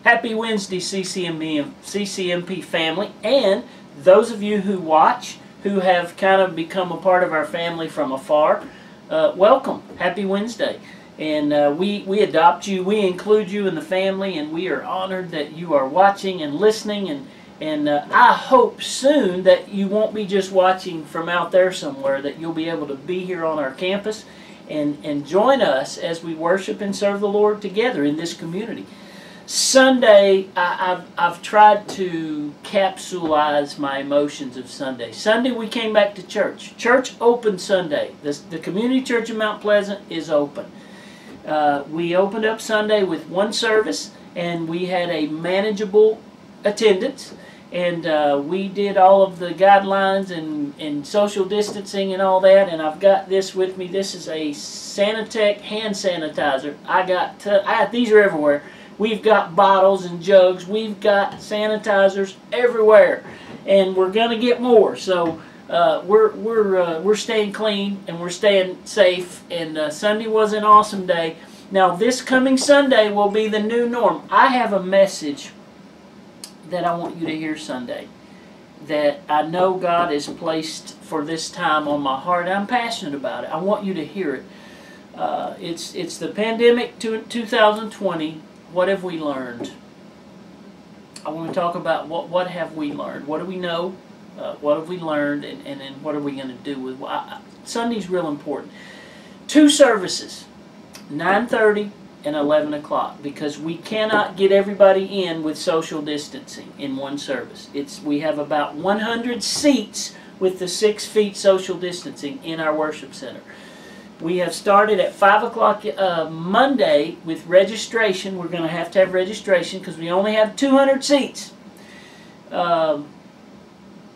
Happy Wednesday, CCMP family, and those of you who watch, who have kind of become a part of our family from afar, welcome. Happy Wednesday. And we adopt you, we include you in the family, and we are honored that you are watching and listening, and I hope soon that you won't be just watching from out there somewhere, that you'll be able to be here on our campus and join us as we worship and serve the Lord together in this community. Sunday, I've tried to capsulize my emotions of Sunday. Sunday we came back to church. Church open Sunday. The Community Church of Mount Pleasant is open. We opened up Sunday with one service, and we had a manageable attendance, and we did all of the guidelines and social distancing and all that, and I've got this with me. This is a Sanitec hand sanitizer. These are everywhere. We've got bottles and jugs. We've got sanitizers everywhere, and we're going to get more. So we're staying clean and we're staying safe. And Sunday was an awesome day. Now this coming Sunday will be the new norm. I have a message that I want you to hear Sunday, that I know God has placed for this time on my heart. I'm passionate about it. I want you to hear it. It's the pandemic 2020. What have we learned? I want to talk about what have we learned. What do we know? What have we learned? And then what are we going to do with Sunday's real important. 2 services, 9:30 and 11 o'clock, because we cannot get everybody in with social distancing in one service. We have about 100 seats with the 6 feet social distancing in our worship center. We have started at 5 o'clock Monday with registration. We're going to have registration because we only have 200 seats. The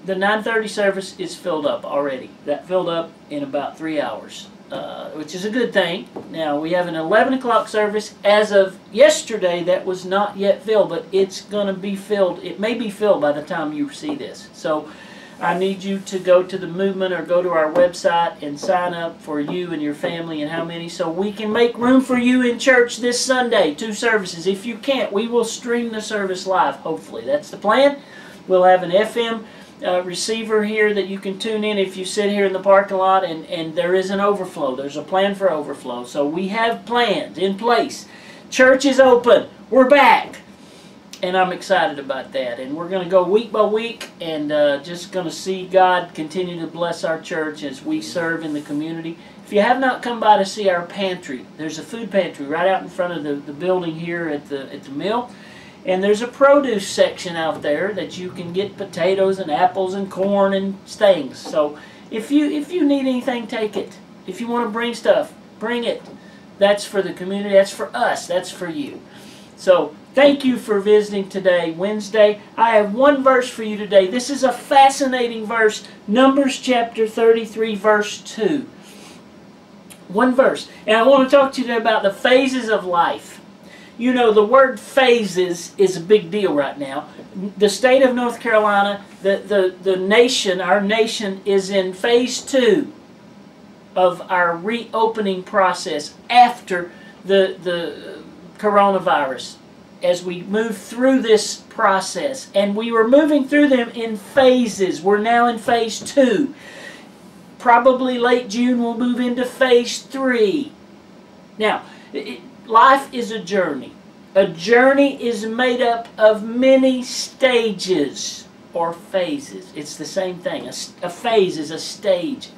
9:30 service is filled up already. That filled up in about 3 hours, which is a good thing. Now we have an 11 o'clock service. As of yesterday, that was not yet filled, but it's going to be filled. It may be filled by the time you see this. So I need you to go to the movement or go to our website and sign up for you and your family and how many, so we can make room for you in church this Sunday. 2 services. If you can't, we will stream the service live, hopefully. That's the plan. We'll have an FM receiver here that you can tune in if you sit here in the parking lot, and there is an overflow. There's a plan for overflow. So we have plans in place. Church is open. We're back. And I'm excited about that. And we're going to go week by week and just going to see God continue to bless our church as we serve in the community. If you have not come by to see our pantry, there's a food pantry right out in front of the building here at the mill. And there's a produce section out there that you can get potatoes and apples and corn and things. So if you need anything, take it. If you want to bring stuff, bring it. That's for the community. That's for us. That's for you. So thank you for visiting today, Wednesday. I have one verse for you today. This is a fascinating verse, Numbers chapter 33, verse 2. One verse. And I want to talk to you today about the phases of life. You know, the word phases is a big deal right now. The state of North Carolina, the nation, our nation, is in phase 2 of our reopening process after the coronavirus, as we move through this process. And we were moving through them in phases. We're now in phase 2. Probably late June we'll move into phase 3. Now, life is a journey. A journey is made up of many stages or phases. It's the same thing. A phase is a stage.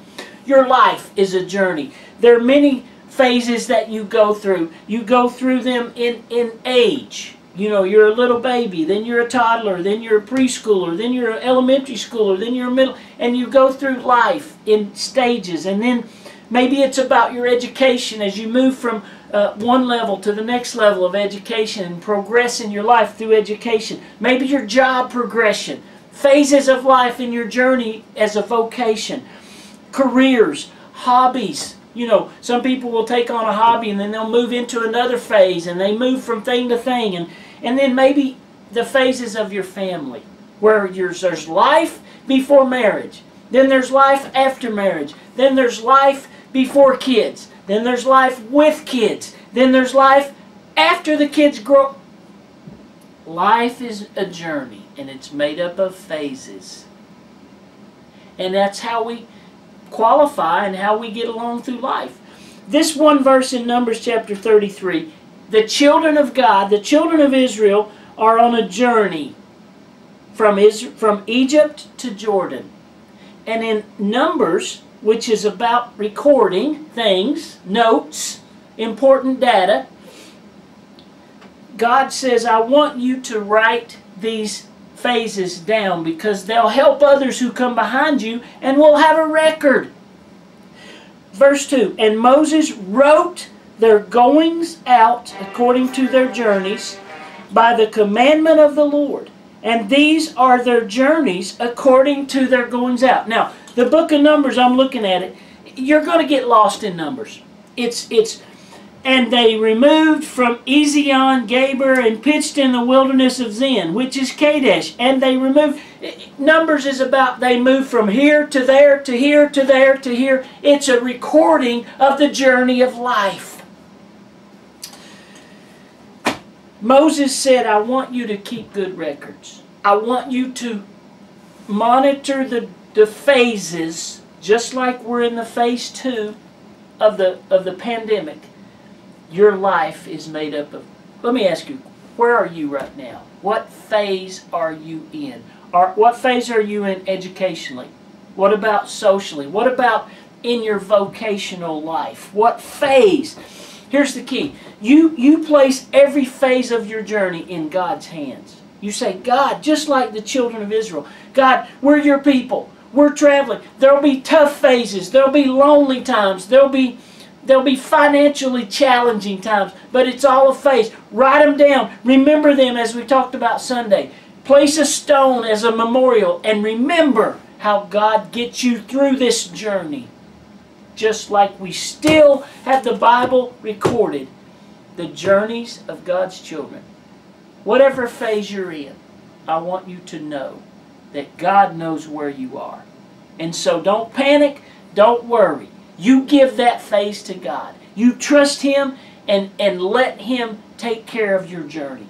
Your life is a journey. There are many phases that you go through. You go through them in age. You know, you're a little baby, then you're a toddler, then you're a preschooler, then you're an elementary schooler, then you're a middle, and you go through life in stages. And then maybe it's about your education as you move from one level to the next level of education and progress in your life through education. Maybe your job progression, phases of life in your journey as a vocation, careers, hobbies. You know, some people will take on a hobby and then they'll move into another phase, and they move from thing to thing. And then maybe the phases of your family, where there's life before marriage, then there's life after marriage, then there's life before kids, then there's life with kids, then there's life after the kids grow. Life is a journey, and it's made up of phases. And that's how we qualify and how we get along through life. This one verse in Numbers chapter 33, the children of God, the children of Israel, are on a journey from Egypt to Jordan. And in Numbers, which is about recording things, notes, important data, God says, I want you to write these phases down because they'll help others who come behind you and we'll have a record. Verse 2, and Moses wrote their goings out according to their journeys by the commandment of the Lord. And these are their journeys according to their goings out. Now, the book of Numbers, I'm looking at it, you're going to get lost in Numbers. And they removed from Ezion Geber and pitched in the wilderness of Zin, which is Kadesh. And they removed, Numbers is about they moved from here to there to here to there to here. It's a recording of the journey of life. Moses said, I want you to keep good records. I want you to monitor the phases, just like we're in the phase 2 of the pandemic. Your life is made up of... Let me ask you, where are you right now? What phase are you in? What phase are you in educationally? What about socially? What about in your vocational life? What phase? Here's the key. You place every phase of your journey in God's hands. You say, God, just like the children of Israel, God, we're your people. We're traveling. There'll be tough phases. There'll be lonely times. There'll be financially challenging times, but it's all a phase. Write them down. Remember them as we talked about Sunday. Place a stone as a memorial and remember how God gets you through this journey. Just like we still have the Bible recorded, the journeys of God's children. Whatever phase you're in, I want you to know that God knows where you are. And so don't panic, don't worry. You give that phase to God. You trust Him and let Him take care of your journey.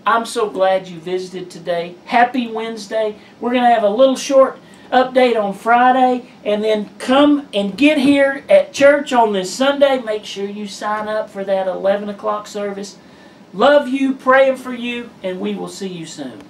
I'm so glad you visited today. Happy Wednesday. We're going to have a little short update on Friday and then come and get here at church on this Sunday. Make sure you sign up for that 11 o'clock service. Love you, praying for you, and we will see you soon.